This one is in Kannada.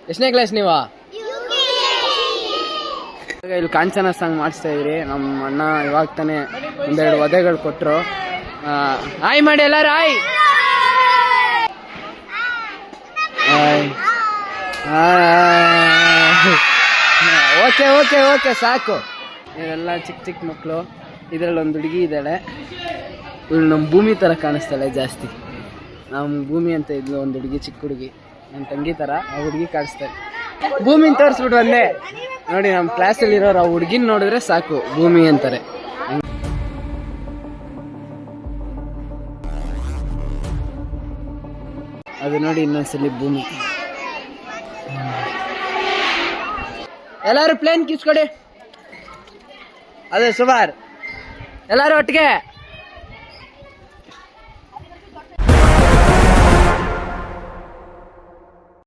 ಎಷ್ಟನೇ ಕ್ಲಾಸ್ ನೀವು? ಇಲ್ಲಿ ಕಾಂಚನ ಸಾಂಗ್ ಮಾಡಿಸ್ತಾ ಇದ್ರಿ. ನಮ್ಮ ಅಣ್ಣ ಇವಾಗ ತಾನೆ ಒಂದೆರಡು ಒದೆಗಳು ಕೊಟ್ಟರು. ಹಾಯ್ ಮಾಡಿ ಎಲ್ಲಾರು, ಹಾಯ್. ಓಕೆ ಓಕೆ ಓಕೆ ಸಾಕು. ಇವರೆಲ್ಲ ಚಿಕ್ಕ ಚಿಕ್ಕ ಮಕ್ಕಳು. ಇದರಲ್ಲಿ ಒಂದು ಹುಡುಗಿ ಇದ್ದಾಳೆ. ಇವಳು ನಮ್ಮ ಭೂಮಿ ಥರ ಕಾಣಿಸ್ತಾಳೆ ಜಾಸ್ತಿ. ನಮ್ಮ ಭೂಮಿ ಅಂತ ಇದ್ಲು ಒಂದು ಹುಡುಗಿ, ಚಿಕ್ಕ ಹುಡುಗಿ, ನನ್ನ ತಂಗಿ ಥರ ಆ ಹುಡುಗಿ ಕಾಣಿಸ್ತಾಳೆ. ಭೂಮಿನ ತೋರಿಸ್ಬಿಟ್ಟು ಬಂದೆ ನೋಡಿ. ನಮ್ಮ ಕ್ಲಾಸಲ್ಲಿ ಇರೋರು ಆ ಹುಡುಗಿನ ನೋಡಿದ್ರೆ ಸಾಕು ಭೂಮಿ ಅಂತಾರೆ. ಅದು ನೋಡಿ ಇನ್ನೊಂದ್ಸಲಿ ಭೂಮಿ. ಎಲ್ಲರೂ ಪ್ಲೇನ್ ಕಿಸ್ಕೊಡಿ. ಅದೇ ಸುಮಾರು ಎಲ್ಲರೂ ಒಟ್ಟಿಗೆ.